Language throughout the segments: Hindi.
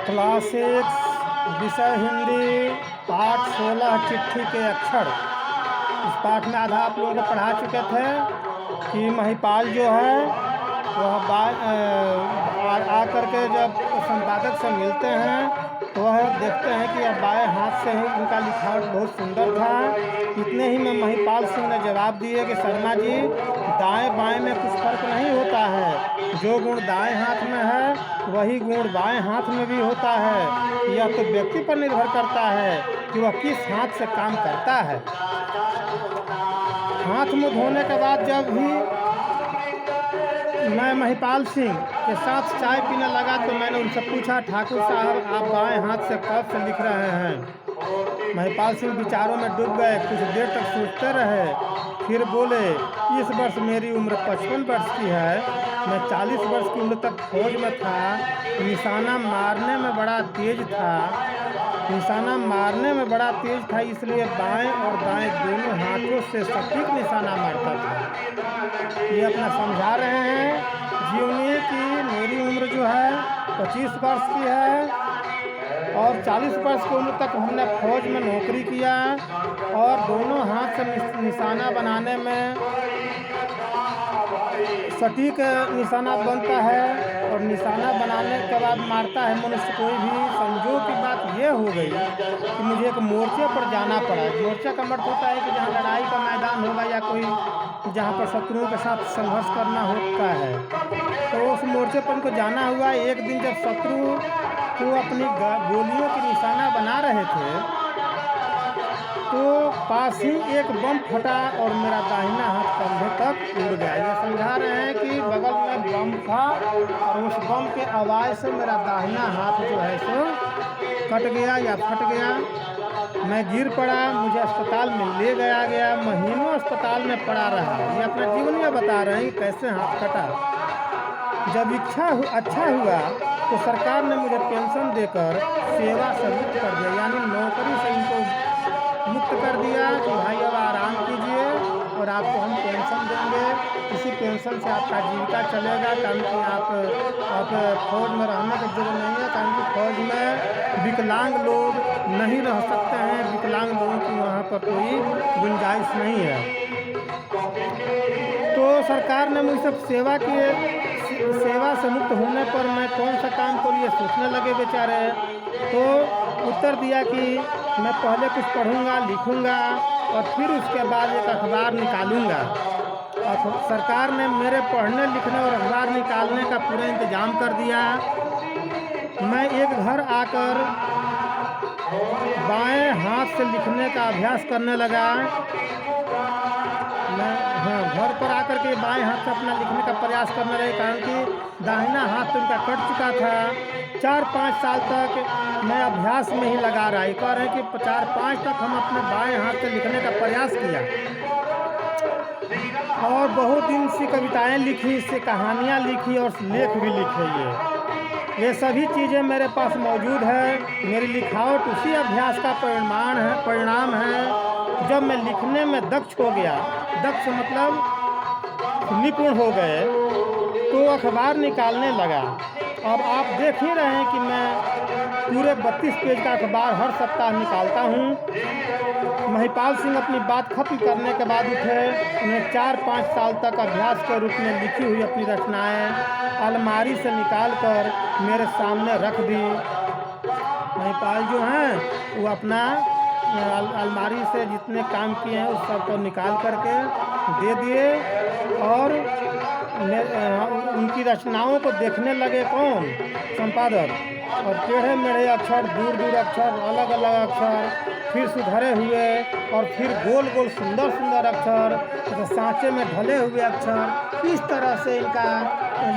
क्लास 6 विषय हिंदी पाठ 16 चिट्ठी के अक्षर। इस पाठ में आधा आप लोगों को पढ़ा चुके थे कि महिपाल जो है वह आ करके जब संपादक से मिलते हैं तो वह देखते हैं कि अब बाएं हाथ से ही उनका लिखावट बहुत सुंदर था। इतने ही में महिपाल सिंह ने जवाब दिए कि शर्मा जी, दाएं बाएं में कुछ फर्क नहीं होता है। जो गुण दाएं हाथ में है वही गुण बाएं हाथ में भी होता है। यह तो व्यक्ति पर निर्भर करता है कि वह किस हाथ से काम करता है। हाथ मुँह धोने के बाद जब भी मैं महिपाल सिंह के साथ चाय पीने लगा तो मैंने उनसे पूछा, ठाकुर साहब आप बाएं हाथ से कब से लिख रहे हैं? महिपाल सिंह विचारों में डूब गए, कुछ देर तक सोचते रहे, फिर बोले, इस वर्ष मेरी उम्र 55 वर्ष की है। मैं 40 वर्ष की उम्र तक फौज में था। निशाना मारने में बड़ा तेज था, इसलिए बाएं और दाएं दोनों हाथों से सटीक निशाना मारता था। ये अपना समझा रहे हैं जीवनी की मेरी उम्र जो है 25 वर्ष की है और 40 वर्ष की उम्र तक हमने फौज में नौकरी किया और दोनों हाथ से निशाना बनाने में सटीक निशाना बनता है और निशाना बनाने के बाद मारता है मनुष्य कोई भी। संजोग की बात यह हो गई कि मुझे एक मोर्चे पर जाना पड़ा। मोर्चा का मतलब होता है कि जहाँ लड़ाई का मैदान होगा या कोई जहाँ पर शत्रुओं के साथ संघर्ष करना होता है, तो उस मोर्चे पर उनको जाना हुआ। एक दिन जब शत्रु को अपनी गोलियों की निशाना बना रहे थे तो पास ही एक बम फटा और मेरा दाहिना हाथ कंधे तक उड़ गया। ये समझा रहे हैं कि बगल में बम था और उस बम के आवाज़ से मेरा दाहिना हाथ जो है सो कट गया या फट गया। मैं गिर पड़ा, मुझे अस्पताल में ले गया। महीनों अस्पताल में पड़ा रहा। ये अपना जीवनी बता रहे हैं कि कैसे हाथ कटा। जब अच्छा हुआ तो सरकार ने मुझे पेंशन देकर सेवा से मुक्त कर दिया, यानी नौकरी से इनको मुक्त कर दिया कि भाई अब आराम कीजिए और आपको हम पेंशन देंगे। इसी पेंशन से आपका जीविका चलेगा। कारण कि आप फौज में रहने की जरूरत नहीं है, कारण कि फौज में विकलांग लोग नहीं रह सकते हैं। विकलांग लोगों की वहाँ पर कोई गुंजाइश नहीं है। तो सरकार ने मुझसे सेवा से मुक्त होने पर मैं कौन सा काम करूँ ये सोचने लगे बेचारे। तो उत्तर दिया कि मैं पहले कुछ पढ़ूंगा, लिखूंगा और फिर उसके बाद एक अखबार निकालूंगा। और सरकार ने मेरे पढ़ने लिखने और अखबार निकालने का पूरा इंतजाम कर दिया। मैं एक घर आकर बाएं हाथ से लिखने का अभ्यास करने लगा। मैं घर पर आकर के बाएं हाथ से अपना लिखने का प्रयास करने लगे, कारण कि दाहिना हाथ तो उनका कट चुका था। 4-5 साल तक मैं अभ्यास में ही लगा रहा। कह रहे हैं कि 4-5 तक हम अपने बाएं हाथ से लिखने का प्रयास किया और बहुत दिन से कविताएं लिखी, इससे कहानियां लिखी और लेख भी लिखे। ये सभी चीज़ें मेरे पास मौजूद है। मेरी लिखावट उसी अभ्यास का परिणाम है। जब मैं लिखने में दक्ष हो गया, दक्ष मतलब निपुण हो गए, तो अखबार निकालने लगा। अब आप देख ही रहे हैं कि मैं पूरे 32 पेज का अखबार हर सप्ताह निकालता हूँ। महिपाल सिंह अपनी बात खत्म करने के बाद उठे। उन्हें 4-5 साल तक अभ्यास के रूप में लिखी हुई अपनी रचनाएं अलमारी से निकाल कर मेरे सामने रख दी। महिपाल जो हैं वो अपना अलमारी से जितने काम किए हैं उस सबको निकाल करके दे दिए और उनकी रचनाओं को देखने लगे कौन? संपादक। और टेढ़े मेढ़े अक्षर, दूर अक्षर, अलग अक्षर, फिर सुधरे हुए और फिर गोल सुंदर अक्षर, तो सांचे में ढले हुए अक्षर। इस तरह से इनका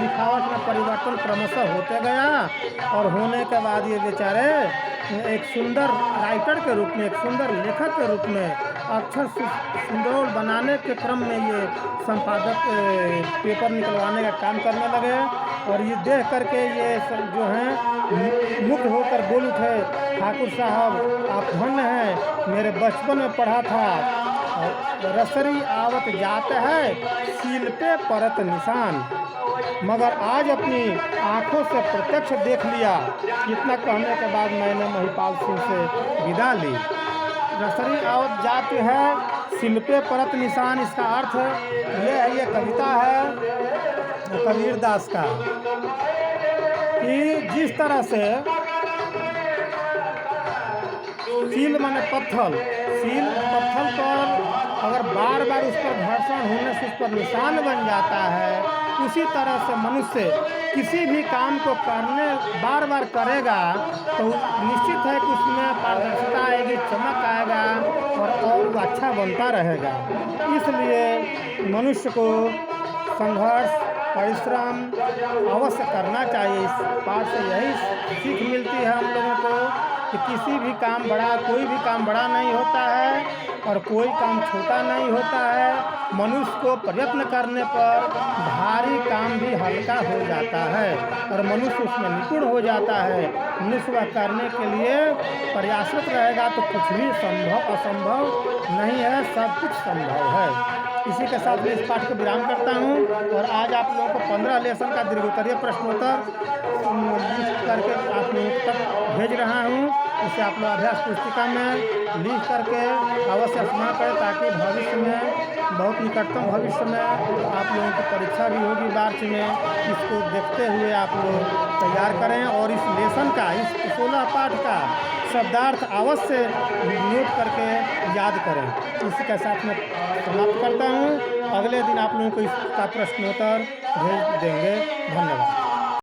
लिखावट में परिवर्तन क्रमशः होते गया और होने के बाद ये बेचारे एक सुंदर राइटर के रूप में, एक सुंदर लेखक के रूप में अक्षर सुंदर बनाने के क्रम में ये संपादक पेपर निकलवाने का काम करने लगे। और ये देख करके ये सब जो हैं मुक्त होकर बोल उठे, ठाकुर साहब आप धन्य हैं, मेरे बचपन में पढ़ा था रसरी आवत जात है सील पे परत निशान। मगर आज अपनी आंखों से प्रत्यक्ष देख लिया। इतना कहने के बाद मैंने महिपाल सिंह से विदा ली। रसरी आवत जात है सील पे परत निशान, इसका अर्थ ये कविता है कबीर दास का कि जिस तरह से सील माने पत्थर, सील पत्थर पर अगर बार बार उस पर घर्षण होने से उस पर निशान बन जाता है, उसी तरह से मनुष्य किसी भी काम को करने बार बार करेगा तो निश्चित है कि उसमें पारदर्शिता आएगी, चमक आएगा और वो अच्छा बनता रहेगा। इसलिए मनुष्य को संघर्ष परिश्रम अवश्य करना चाहिए। इस पाठ से यही सीख मिलती है हम लोगों को कि किसी भी काम बड़ा, कोई भी काम बड़ा नहीं होता है और कोई काम छोटा नहीं होता है। मनुष्य को प्रयत्न करने पर भारी काम भी हल्का हो जाता है और मनुष्य उसमें निपुण हो जाता है। मनुष्य वह करने के लिए प्रयासरत रहेगा तो कुछ भी संभव असंभव नहीं है, सब कुछ संभव है। इसी के साथ मैं इस पाठ को विराम करता हूँ और आज आप लोगों को 15 लेसन का दीर्घोत्तरीय प्रश्नोत्तर लिख करके आप लोगों तक भेज रहा हूँ। इसे आप लोग अभ्यास पुस्तिका में लिख करके अवश्य स्मरण करें ताकि भविष्य में, बहुत निकटतम भविष्य में आप लोगों की परीक्षा भी होगी मार्च में। इसको देखते हुए आप लोग तैयार करें और इस लेसन का, इस 16 पाठ का शब्दार्थ अवश्य नोट करके याद करें। इसी के साथ मैं समाप्त करता हूँ। अगले दिन आप लोगों को इसका प्रश्नोत्तर भेज देंगे। धन्यवाद।